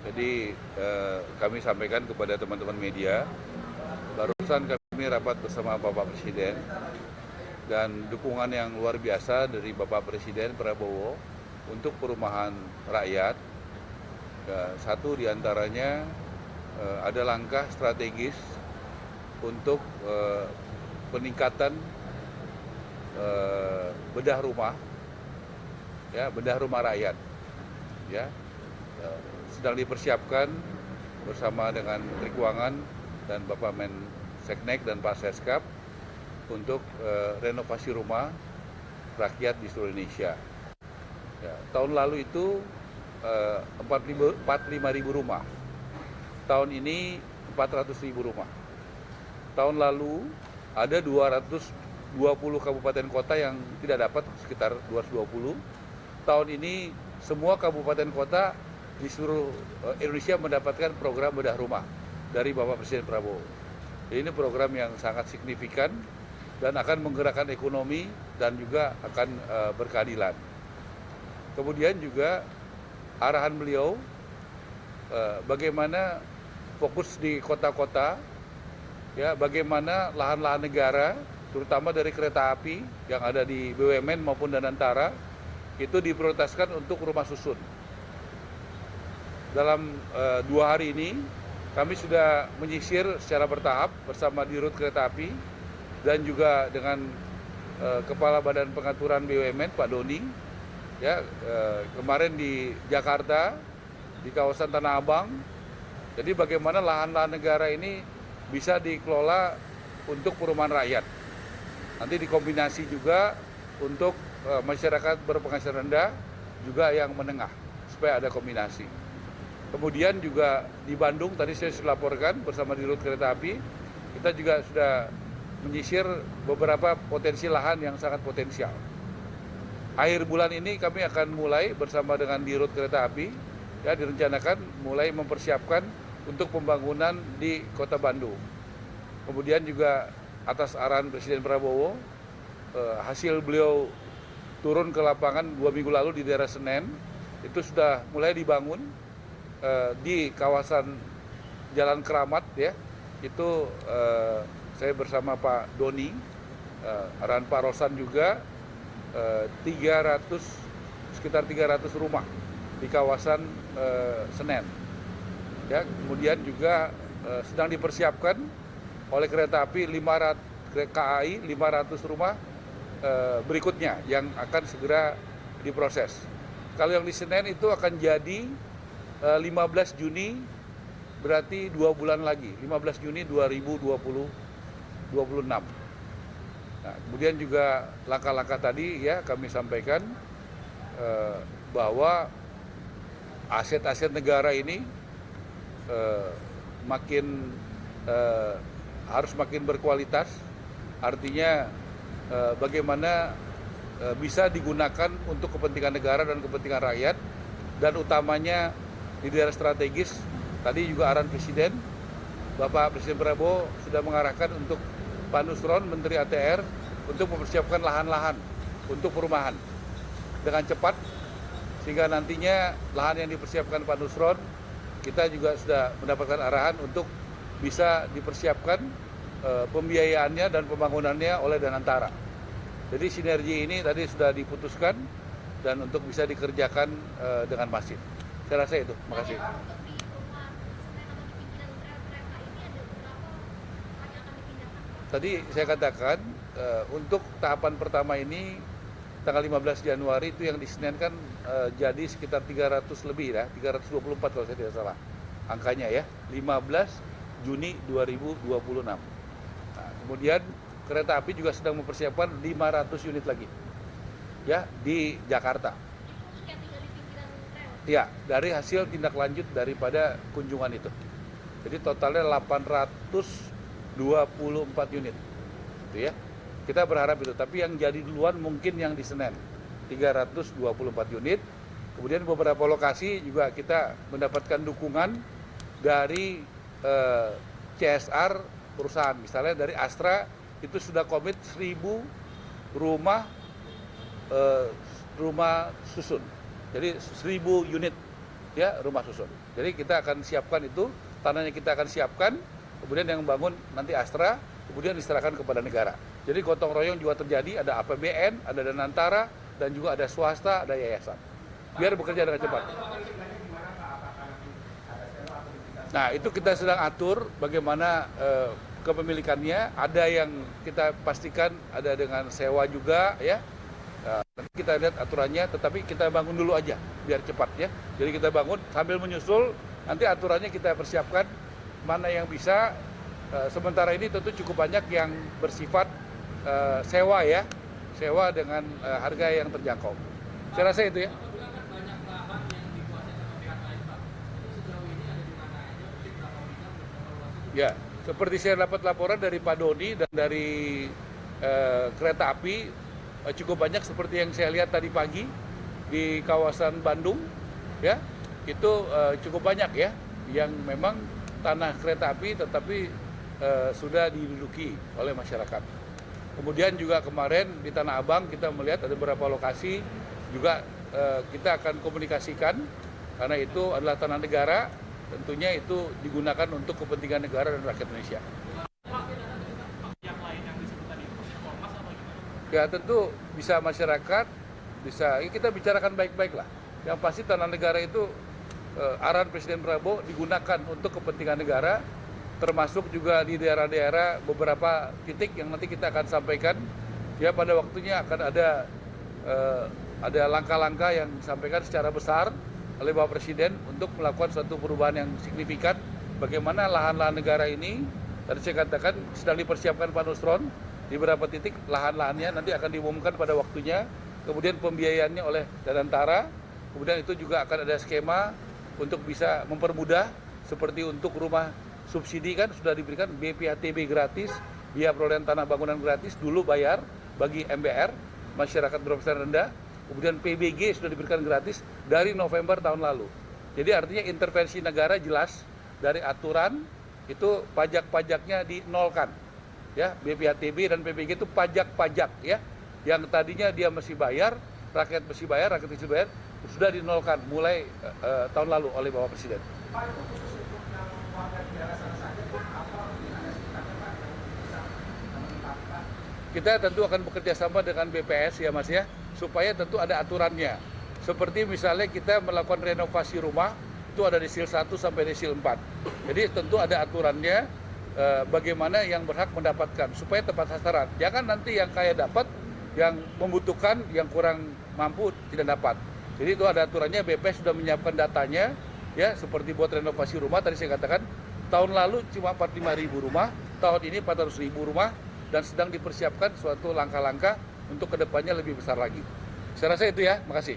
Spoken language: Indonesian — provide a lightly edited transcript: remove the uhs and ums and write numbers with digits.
Jadi kami sampaikan kepada teman-teman media, barusan kami rapat bersama Bapak Presiden dan dukungan yang luar biasa dari Bapak Presiden Prabowo untuk perumahan rakyat. Satu diantaranya ada langkah strategis untuk peningkatan bedah rumah, ya, bedah rumah rakyat, ya, sedang dipersiapkan bersama dengan Menteri Keuangan dan Bapak Menseknek dan Pak Seskap untuk renovasi rumah rakyat di seluruh Indonesia. Ya, tahun lalu itu 45.000 rumah, tahun ini 400.000 rumah. Tahun lalu ada 220 kabupaten kota yang tidak dapat, sekitar 220. Tahun ini semua kabupaten kota di seluruh Indonesia mendapatkan program bedah rumah dari Bapak Presiden Prabowo. Ini program yang sangat signifikan dan akan menggerakkan ekonomi dan juga akan berkeadilan. Kemudian juga arahan beliau bagaimana fokus di kota-kota, ya, bagaimana lahan-lahan negara, terutama dari kereta api yang ada di BUMN maupun Danantara, itu diprioritaskan untuk rumah susun. Dalam 2 hari ini, kami sudah menyisir secara bertahap bersama Dirut Kereta Api dan juga dengan Kepala Badan Pengaturan BUMN, Pak Doni. Ya, kemarin di Jakarta, di kawasan Tanah Abang. Jadi bagaimana lahan-lahan negara ini bisa dikelola untuk perumahan rakyat. Nanti dikombinasi juga untuk masyarakat berpenghasilan rendah, juga yang menengah, supaya ada kombinasi. Kemudian juga di Bandung, tadi saya sudah laporkan bersama Dirut Kereta Api, kita juga sudah menyisir beberapa potensi lahan yang sangat potensial. Akhir bulan ini kami akan mulai bersama dengan Dirut Kereta Api, ya, direncanakan mulai mempersiapkan untuk pembangunan di Kota Bandung. Kemudian juga atas arahan Presiden Prabowo, hasil beliau turun ke lapangan 2 minggu lalu di daerah Senen, itu sudah mulai dibangun di kawasan Jalan Keramat, ya. Itu saya bersama Pak Doni, arahan Pak Rosan juga, sekitar 300 rumah di kawasan Senen. Ya, kemudian juga sedang dipersiapkan oleh kereta api 500 KAI 500 rumah berikutnya yang akan segera diproses. Kalau yang di Senen itu akan jadi 15 Juni, berarti 2 bulan lagi, 15 Juni 2026. Nah, kemudian juga langkah-langkah tadi, ya, kami sampaikan bahwa aset-aset negara ini harus makin berkualitas, artinya bagaimana bisa digunakan untuk kepentingan negara dan kepentingan rakyat, dan utamanya di daerah strategis. Tadi juga arahan Presiden, Bapak Presiden Prabowo sudah mengarahkan untuk Pak Nusron, Menteri ATR, untuk mempersiapkan lahan-lahan untuk perumahan dengan cepat, sehingga nantinya lahan yang dipersiapkan Pak Nusron, kita juga sudah mendapatkan arahan untuk bisa dipersiapkan pembiayaannya dan pembangunannya oleh Danantara. Jadi sinergi ini tadi sudah diputuskan dan untuk bisa dikerjakan dengan masif. Saya rasa itu. Terima kasih. Tadi saya katakan untuk tahapan pertama ini tanggal 15 Januari itu yang di Senen kan jadi sekitar 300 lebih, ya, 324 kalau saya tidak salah angkanya, ya, 15 Juni 2026. Nah, kemudian kereta api juga sedang mempersiapkan 500 unit lagi, ya, di Jakarta. Ya, dari hasil tindak lanjut daripada kunjungan itu. Jadi totalnya 824 unit. Gitu, ya. Kita berharap itu, tapi yang jadi duluan mungkin yang di Senen, 324 unit. Kemudian beberapa lokasi juga kita mendapatkan dukungan dari CSR perusahaan. Misalnya dari Astra itu sudah komit 1.000 rumah rumah susun. Jadi 1.000 unit, ya, rumah susun. Jadi kita akan siapkan itu, tanahnya kita akan siapkan, kemudian yang bangun nanti Astra, kemudian diserahkan kepada negara. Jadi gotong royong juga terjadi, ada APBN, ada Danantara, dan juga ada swasta, ada yayasan. Biar bekerja dengan cepat. Nah, itu kita sedang atur bagaimana kepemilikannya. Ada yang kita pastikan ada dengan sewa juga, ya. Nanti kita lihat aturannya, tetapi kita bangun dulu aja biar cepat, ya. Jadi kita bangun sambil menyusul, nanti aturannya kita persiapkan mana yang bisa. Sementara ini tentu cukup banyak yang bersifat sewa, ya, sewa dengan harga yang terjangkau. Saya rasa itu, ya. Ya, seperti saya dapat laporan dari Pak Doni dan dari kereta api, cukup banyak seperti yang saya lihat tadi pagi di kawasan Bandung, ya, itu cukup banyak, ya, yang memang tanah kereta api tetapi sudah diduduki oleh masyarakat. Kemudian juga kemarin di Tanah Abang kita melihat ada beberapa lokasi juga kita akan komunikasikan karena itu adalah tanah negara. Tentunya itu digunakan untuk kepentingan negara dan rakyat Indonesia. Ya tentu bisa masyarakat, bisa kita bicarakan baik-baik lah. Yang pasti tanah negara itu arahan Presiden Prabowo digunakan untuk kepentingan negara, termasuk juga di daerah-daerah beberapa titik yang nanti kita akan sampaikan. Ya pada waktunya akan ada langkah-langkah yang disampaikan secara besar oleh Bapak Presiden untuk melakukan suatu perubahan yang signifikan. Bagaimana lahan-lahan negara ini, tadi saya katakan sedang dipersiapkan Pak Nusron, di beberapa titik lahan-lahannya nanti akan diumumkan pada waktunya, kemudian pembiayaannya oleh Danantara, kemudian itu juga akan ada skema untuk bisa mempermudah, seperti untuk rumah subsidi kan sudah diberikan BPHTB gratis, biaya perolehan tanah bangunan gratis, dulu bayar bagi MBR, masyarakat berpenghasilan rendah. Kemudian PBG sudah diberikan gratis dari November tahun lalu. Jadi artinya intervensi negara jelas dari aturan itu pajak-pajaknya dinolkan. Ya, BPHTB dan PBG itu pajak-pajak, ya. Yang tadinya dia mesti bayar, rakyat mesti bayar, rakyat mesti bayar, sudah dinolkan mulai tahun lalu oleh Bapak Presiden. Pak, itu khusus untuk yang warga di daerah sana saja, apa ada sekitarnya Pak yang bisa menetapkan? Kita tentu akan bekerja sama dengan BPS, ya Mas, ya, supaya tentu ada aturannya. Seperti misalnya kita melakukan renovasi rumah, itu ada desil 1 sampai desil 4. Jadi tentu ada aturannya bagaimana yang berhak mendapatkan, supaya tepat sasaran. Jangan nanti yang kaya dapat, yang membutuhkan, yang kurang mampu tidak dapat. Jadi itu ada aturannya, BPS sudah menyiapkan datanya, ya, seperti buat renovasi rumah, tadi saya katakan, tahun lalu cuma 45.000 rumah, tahun ini 400.000 rumah, dan sedang dipersiapkan suatu langkah-langkah untuk kedepannya lebih besar lagi. Saya rasa itu, ya, makasih.